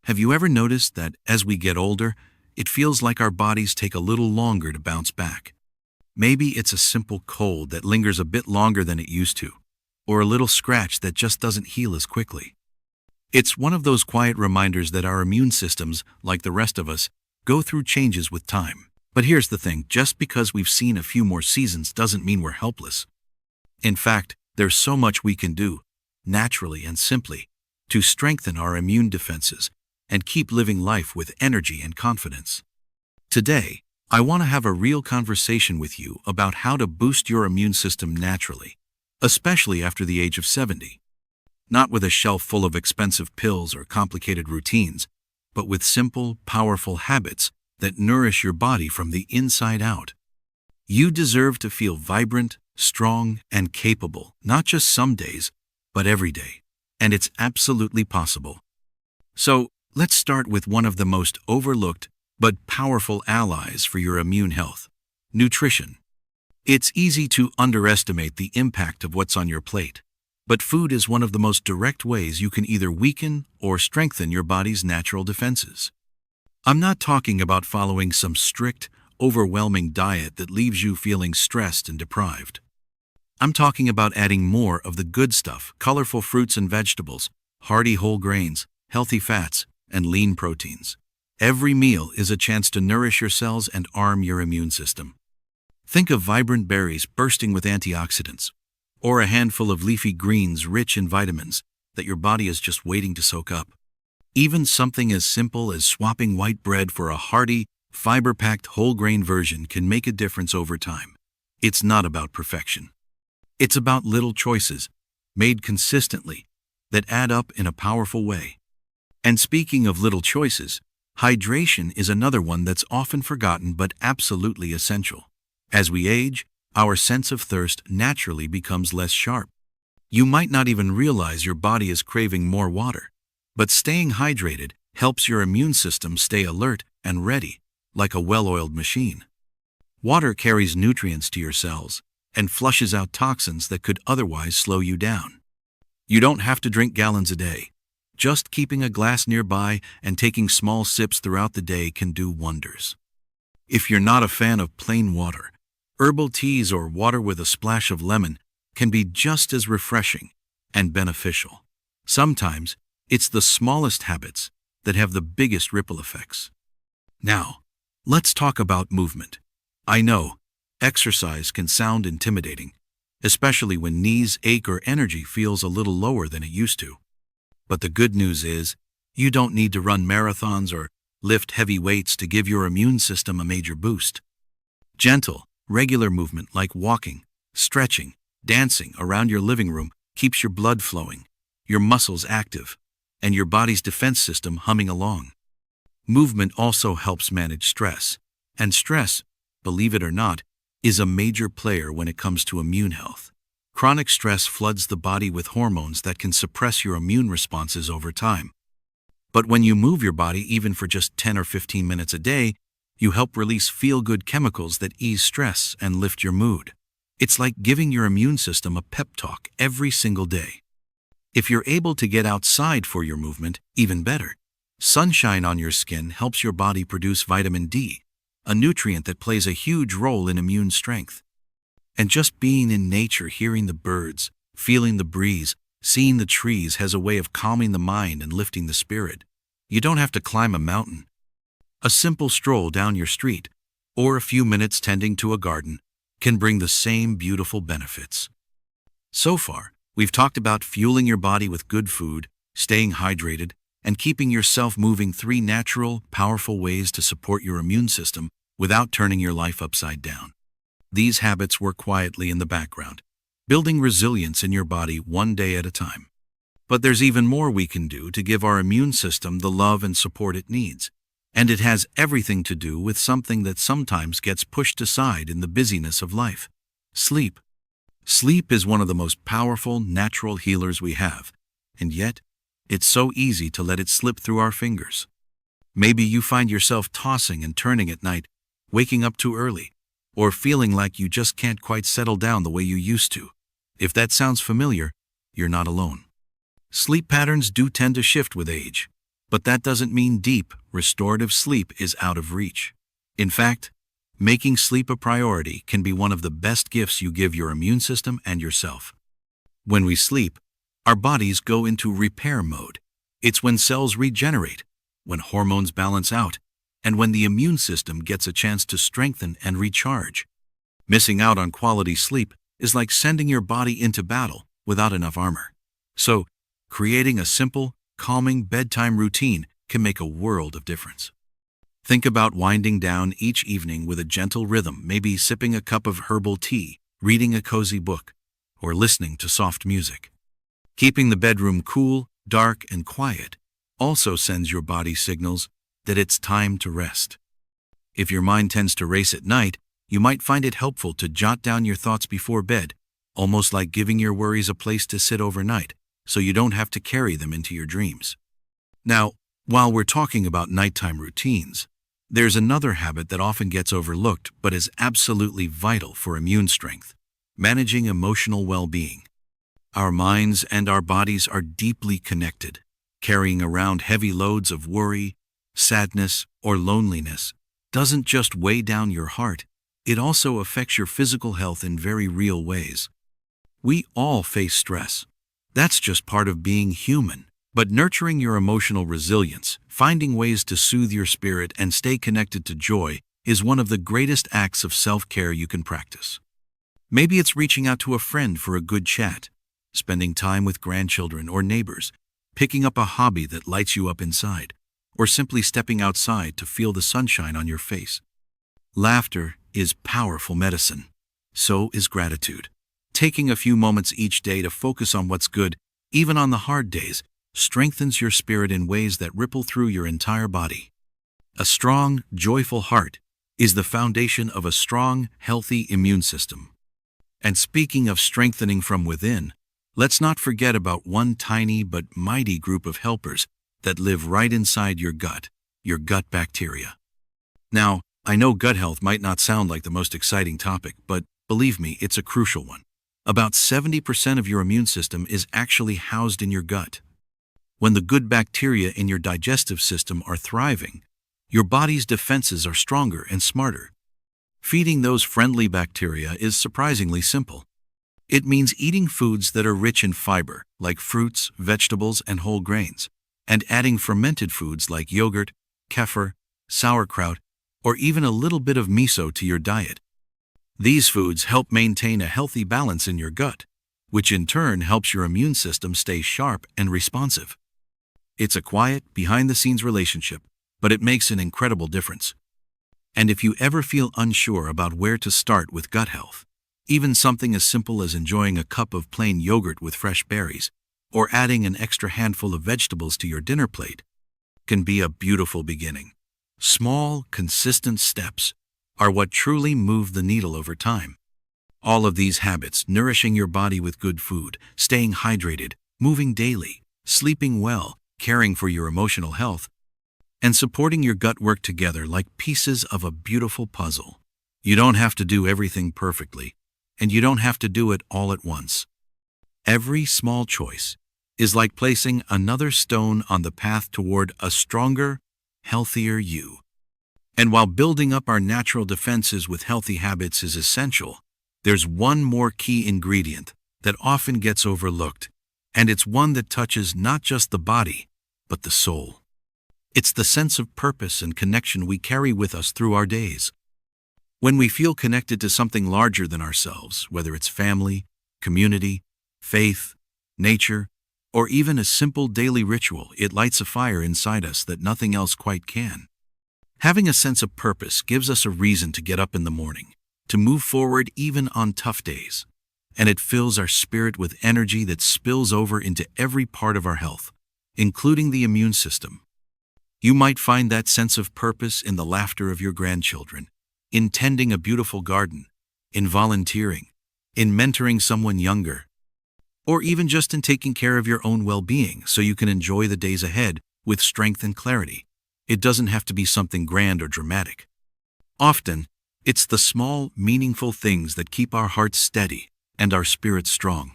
Have you ever noticed that as we get older, it feels like our bodies take a little longer to bounce back? Maybe it's a simple cold that lingers a bit longer than it used to, or a little scratch that just doesn't heal as quickly. It's one of those quiet reminders that our immune systems, like the rest of us, go through changes with time. But here's the thing, just because we've seen a few more seasons doesn't mean we're helpless. In fact, there's so much we can do, naturally and simply, to strengthen our immune defenses and keep living life with energy and confidence. Today, I want to have a real conversation with you about how to boost your immune system naturally, especially after the age of 70. Not with a shelf full of expensive pills or complicated routines, but with simple, powerful habits that nourish your body from the inside out. You deserve to feel vibrant, strong, and capable, not just some days, but every day. And it's absolutely possible. So, let's start with one of the most overlooked but powerful allies for your immune health: nutrition. It's easy to underestimate the impact of what's on your plate, but food is one of the most direct ways you can either weaken or strengthen your body's natural defenses. I'm not talking about following some strict, overwhelming diet that leaves you feeling stressed and deprived. I'm talking about adding more of the good stuff: colorful fruits and vegetables, hearty whole grains, healthy fats, and lean proteins. Every meal is a chance to nourish your cells and arm your immune system. Think of vibrant berries bursting with antioxidants, or a handful of leafy greens rich in vitamins that your body is just waiting to soak up. Even something as simple as swapping white bread for a hearty, fiber-packed whole-grain version can make a difference over time. It's not about perfection. It's about little choices, made consistently, that add up in a powerful way. And speaking of little choices, hydration is another one that's often forgotten but absolutely essential. As we age, our sense of thirst naturally becomes less sharp. You might not even realize your body is craving more water, but staying hydrated helps your immune system stay alert and ready, like a well-oiled machine. Water carries nutrients to your cells and flushes out toxins that could otherwise slow you down. You don't have to drink gallons a day. Just keeping a glass nearby and taking small sips throughout the day can do wonders. If you're not a fan of plain water, herbal teas or water with a splash of lemon can be just as refreshing and beneficial. Sometimes, it's the smallest habits that have the biggest ripple effects. Now, let's talk about movement. I know, exercise can sound intimidating, especially when knees ache or energy feels a little lower than it used to. But the good news is, you don't need to run marathons or lift heavy weights to give your immune system a major boost. Gentle, regular movement like walking, stretching, dancing around your living room keeps your blood flowing, your muscles active, and your body's defense system humming along. Movement also helps manage stress, and stress, believe it or not, is a major player when it comes to immune health. Chronic stress floods the body with hormones that can suppress your immune responses over time. But when you move your body even for just 10 or 15 minutes a day, you help release feel-good chemicals that ease stress and lift your mood. It's like giving your immune system a pep talk every single day. If you're able to get outside for your movement, even better. Sunshine on your skin helps your body produce vitamin D, a nutrient that plays a huge role in immune strength. And just being in nature, hearing the birds, feeling the breeze, seeing the trees has a way of calming the mind and lifting the spirit. You don't have to climb a mountain. A simple stroll down your street, or a few minutes tending to a garden, can bring the same beautiful benefits. So far, we've talked about fueling your body with good food, staying hydrated, and keeping yourself moving: three natural, powerful ways to support your immune system without turning your life upside down. These habits work quietly in the background, building resilience in your body one day at a time. But there's even more we can do to give our immune system the love and support it needs. And it has everything to do with something that sometimes gets pushed aside in the busyness of life: sleep. Sleep is one of the most powerful natural healers we have, and yet, it's so easy to let it slip through our fingers. Maybe you find yourself tossing and turning at night, waking up too early, or feeling like you just can't quite settle down the way you used to. If that sounds familiar, you're not alone. Sleep patterns do tend to shift with age. But that doesn't mean deep, restorative sleep is out of reach. In fact, making sleep a priority can be one of the best gifts you give your immune system and yourself. When we sleep, our bodies go into repair mode. It's when cells regenerate, when hormones balance out, and when the immune system gets a chance to strengthen and recharge. Missing out on quality sleep is like sending your body into battle without enough armor. So, creating a simple, calming bedtime routine can make a world of difference. Think about winding down each evening with a gentle rhythm, maybe sipping a cup of herbal tea, reading a cozy book, or listening to soft music. Keeping the bedroom cool, dark, and quiet also sends your body signals that it's time to rest. If your mind tends to race at night, you might find it helpful to jot down your thoughts before bed, almost like giving your worries a place to sit overnight, so you don't have to carry them into your dreams. Now, while we're talking about nighttime routines, there's another habit that often gets overlooked but is absolutely vital for immune strength: managing emotional well-being. Our minds and our bodies are deeply connected. Carrying around heavy loads of worry, sadness, or loneliness doesn't just weigh down your heart, it also affects your physical health in very real ways. We all face stress. That's just part of being human. But nurturing your emotional resilience, finding ways to soothe your spirit and stay connected to joy, is one of the greatest acts of self-care you can practice. Maybe it's reaching out to a friend for a good chat, spending time with grandchildren or neighbors, picking up a hobby that lights you up inside, or simply stepping outside to feel the sunshine on your face. Laughter is powerful medicine. So is gratitude. Taking a few moments each day to focus on what's good, even on the hard days, strengthens your spirit in ways that ripple through your entire body. A strong, joyful heart is the foundation of a strong, healthy immune system. And speaking of strengthening from within, let's not forget about one tiny but mighty group of helpers that live right inside your gut bacteria. Now, I know gut health might not sound like the most exciting topic, but believe me, it's a crucial one. About 70% of your immune system is actually housed in your gut. When the good bacteria in your digestive system are thriving, your body's defenses are stronger and smarter. Feeding those friendly bacteria is surprisingly simple. It means eating foods that are rich in fiber, like fruits, vegetables, and whole grains, and adding fermented foods like yogurt, kefir, sauerkraut, or even a little bit of miso to your diet. These foods help maintain a healthy balance in your gut, which in turn helps your immune system stay sharp and responsive. It's a quiet, behind-the-scenes relationship, but it makes an incredible difference. And if you ever feel unsure about where to start with gut health, even something as simple as enjoying a cup of plain yogurt with fresh berries, or adding an extra handful of vegetables to your dinner plate, can be a beautiful beginning. Small, consistent steps are what truly move the needle over time. All of these habits, nourishing your body with good food, staying hydrated, moving daily, sleeping well, caring for your emotional health, and supporting your gut, work together like pieces of a beautiful puzzle. You don't have to do everything perfectly, and you don't have to do it all at once. Every small choice is like placing another stone on the path toward a stronger, healthier you. And while building up our natural defenses with healthy habits is essential, there's one more key ingredient that often gets overlooked, and it's one that touches not just the body, but the soul. It's the sense of purpose and connection we carry with us through our days. When we feel connected to something larger than ourselves, whether it's family, community, faith, nature, or even a simple daily ritual, it lights a fire inside us that nothing else quite can. Having a sense of purpose gives us a reason to get up in the morning, to move forward even on tough days, and it fills our spirit with energy that spills over into every part of our health, including the immune system. You might find that sense of purpose in the laughter of your grandchildren, in tending a beautiful garden, in volunteering, in mentoring someone younger, or even just in taking care of your own well-being so you can enjoy the days ahead with strength and clarity. It doesn't have to be something grand or dramatic. Often, it's the small, meaningful things that keep our hearts steady and our spirits strong.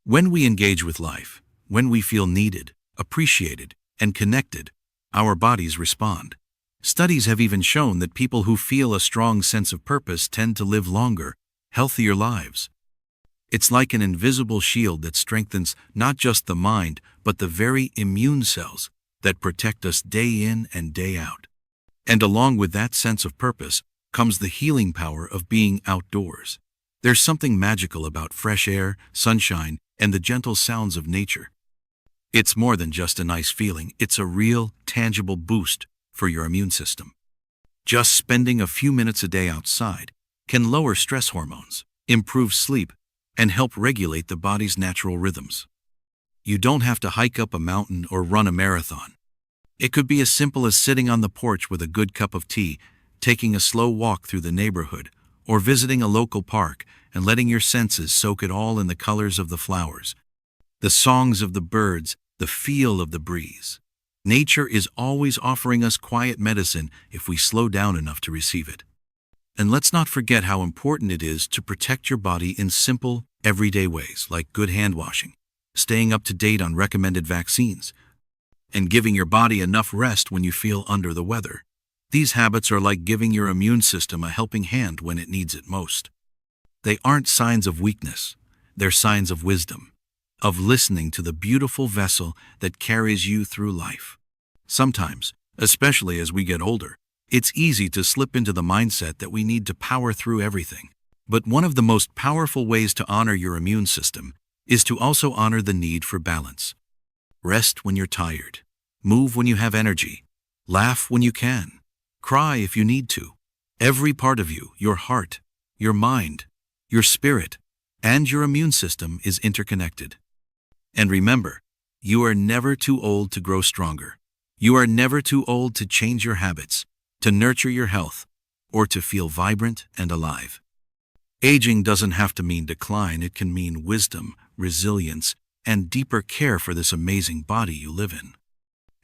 When we engage with life, when we feel needed, appreciated, and connected, our bodies respond. Studies have even shown that people who feel a strong sense of purpose tend to live longer, healthier lives. It's like an invisible shield that strengthens not just the mind, but the very immune cells that protect us day in and day out. And along with that sense of purpose comes the healing power of being outdoors. There's something magical about fresh air, sunshine, and the gentle sounds of nature. It's more than just a nice feeling, it's a real, tangible boost for your immune system. Just spending a few minutes a day outside can lower stress hormones, improve sleep, and help regulate the body's natural rhythms. You don't have to hike up a mountain or run a marathon. It could be as simple as sitting on the porch with a good cup of tea, taking a slow walk through the neighborhood, or visiting a local park and letting your senses soak it all in the colors of the flowers, the songs of the birds, the feel of the breeze. Nature is always offering us quiet medicine if we slow down enough to receive it. And let's not forget how important it is to protect your body in simple, everyday ways like good hand washing, staying up to date on recommended vaccines, and giving your body enough rest when you feel under the weather. These habits are like giving your immune system a helping hand when it needs it most. They aren't signs of weakness, they're signs of wisdom, of listening to the beautiful vessel that carries you through life. Sometimes, especially as we get older, it's easy to slip into the mindset that we need to power through everything. But one of the most powerful ways to honor your immune system is to also honor the need for balance. Rest when you're tired, move when you have energy, laugh when you can, cry if you need to. Every part of you, your heart, your mind, your spirit, and your immune system is interconnected. And remember, you are never too old to grow stronger. You are never too old to change your habits, to nurture your health, or to feel vibrant and alive. Aging doesn't have to mean decline, it can mean wisdom, resilience, and deeper care for this amazing body you live in.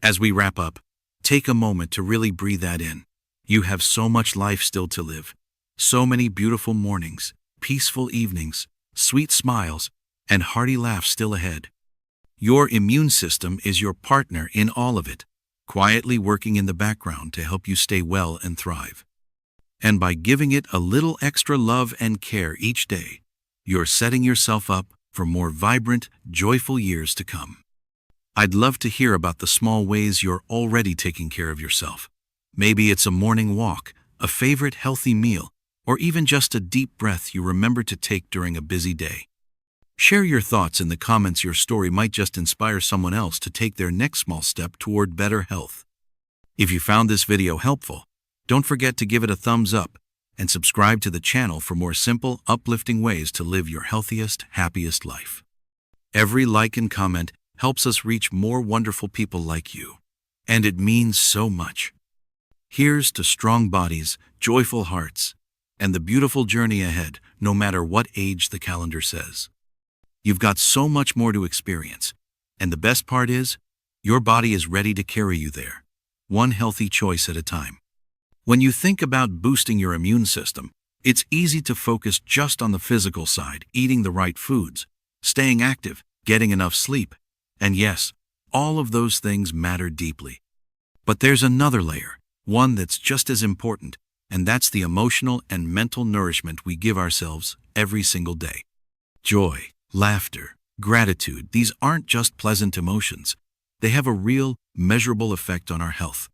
As we wrap up, take a moment to really breathe that in. You have so much life still to live, so many beautiful mornings, peaceful evenings, sweet smiles, and hearty laughs still ahead. Your immune system is your partner in all of it, quietly working in the background to help you stay well and thrive. And by giving it a little extra love and care each day, you're setting yourself up for more vibrant, joyful years to come. I'd love to hear about the small ways you're already taking care of yourself. Maybe it's a morning walk, a favorite healthy meal, or even just a deep breath you remember to take during a busy day. Share your thoughts in the comments. Your story might just inspire someone else to take their next small step toward better health. If you found this video helpful, don't forget to give it a thumbs up and subscribe to the channel for more simple, uplifting ways to live your healthiest, happiest life. Every like and comment helps us reach more wonderful people like you, and it means so much. Here's to strong bodies, joyful hearts, and the beautiful journey ahead, no matter what age the calendar says. You've got so much more to experience, and the best part is, your body is ready to carry you there, one healthy choice at a time. When you think about boosting your immune system, it's easy to focus just on the physical side, eating the right foods, staying active, getting enough sleep, and yes, all of those things matter deeply. But there's another layer, one that's just as important, and that's the emotional and mental nourishment we give ourselves every single day. Joy, laughter, gratitude, these aren't just pleasant emotions. They have a real, measurable effect on our health.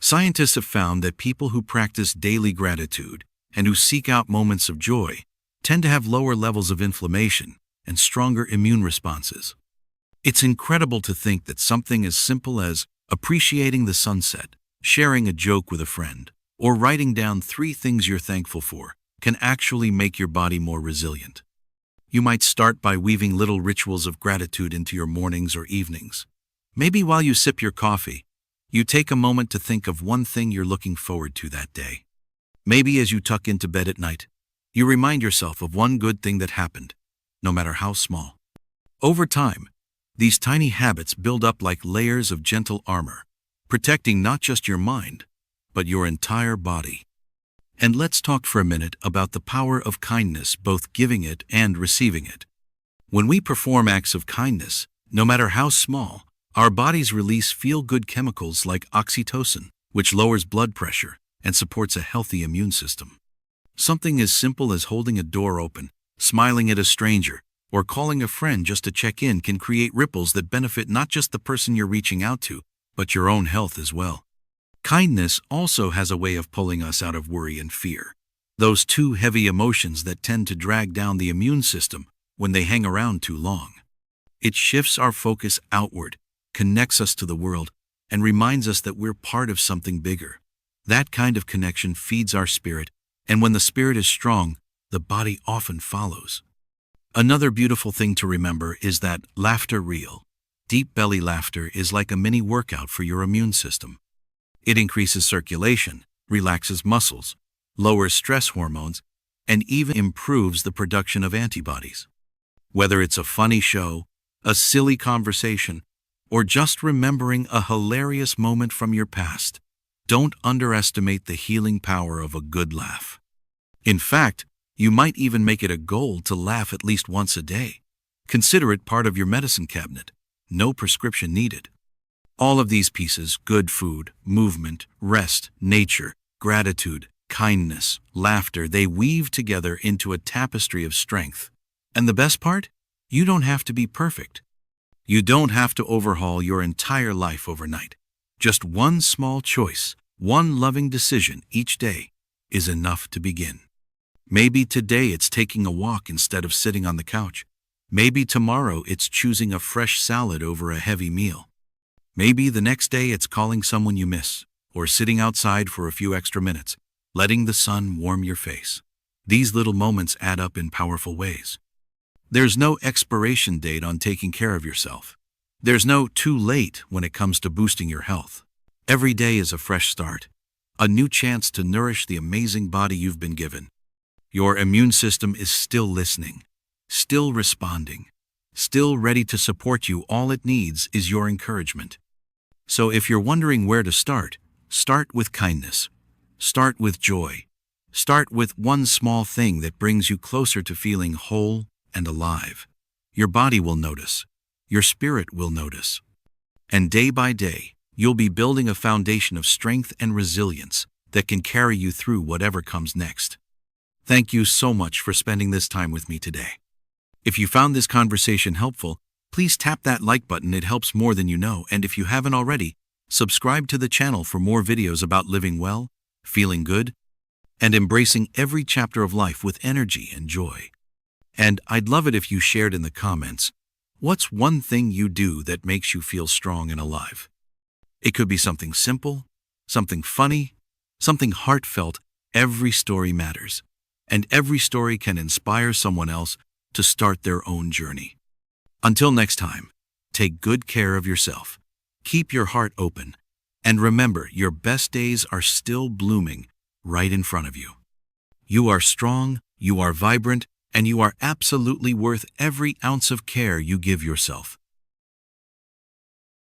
Scientists have found that people who practice daily gratitude and who seek out moments of joy tend to have lower levels of inflammation and stronger immune responses. It's incredible to think that something as simple as appreciating the sunset, sharing a joke with a friend, or writing down 3 things you're thankful for can actually make your body more resilient. You might start by weaving little rituals of gratitude into your mornings or evenings. Maybe while you sip your coffee, you take a moment to think of one thing you're looking forward to that day. Maybe as you tuck into bed at night, you remind yourself of one good thing that happened, no matter how small. Over time, these tiny habits build up like layers of gentle armor, protecting not just your mind, but your entire body. And let's talk for a minute about the power of kindness, both giving it and receiving it. When we perform acts of kindness, no matter how small, Our bodies release feel-good chemicals like oxytocin, which lowers blood pressure and supports a healthy immune system. Something as simple as holding a door open, smiling at a stranger, or calling a friend just to check in can create ripples that benefit not just the person you're reaching out to, but your own health as well. Kindness also has a way of pulling us out of worry and fear, those two heavy emotions that tend to drag down the immune system when they hang around too long. It shifts our focus outward, connects us to the world, and reminds us that we're part of something bigger. That kind of connection feeds our spirit, and when the spirit is strong, the body often follows. Another beautiful thing to remember is that laughter real. Deep belly laughter is like a mini workout for your immune system. It increases circulation, relaxes muscles, lowers stress hormones, and even improves the production of antibodies. Whether it's a funny show, a silly conversation, or just remembering a hilarious moment from your past, don't underestimate the healing power of a good laugh. In fact, you might even make it a goal to laugh at least once a day. Consider it part of your medicine cabinet. No prescription needed. All of these pieces, good food, movement, rest, nature, gratitude, kindness, laughter, they weave together into a tapestry of strength. And the best part? You don't have to be perfect. You don't have to overhaul your entire life overnight. Just one small choice, one loving decision each day is enough to begin. Maybe today it's taking a walk instead of sitting on the couch. Maybe tomorrow it's choosing a fresh salad over a heavy meal. Maybe the next day it's calling someone you miss, or sitting outside for a few extra minutes, letting the sun warm your face. These little moments add up in powerful ways. There's no expiration date on taking care of yourself. There's no too late when it comes to boosting your health. Every day is a fresh start, a new chance to nourish the amazing body you've been given. Your immune system is still listening, still responding, still ready to support you. All it needs is your encouragement. So if you're wondering where to start with kindness. Start with joy. Start with one small thing that brings you closer to feeling whole and alive. Your body will notice. Your spirit will notice. And day by day, you'll be building a foundation of strength and resilience that can carry you through whatever comes next. Thank you so much for spending this time with me today. If you found this conversation helpful, please tap that like button. It helps more than you know. And if you haven't already, subscribe to the channel for more videos about living well, feeling good, and embracing every chapter of life with energy and joy. And I'd love it if you shared in the comments, what's one thing you do that makes you feel strong and alive? It could be something simple, something funny, something heartfelt. Every story matters, and every story can inspire someone else to start their own journey. Until next time, take good care of yourself, keep your heart open, and remember, your best days are still blooming right in front of you. You are strong, you are vibrant, and you are absolutely worth every ounce of care you give yourself.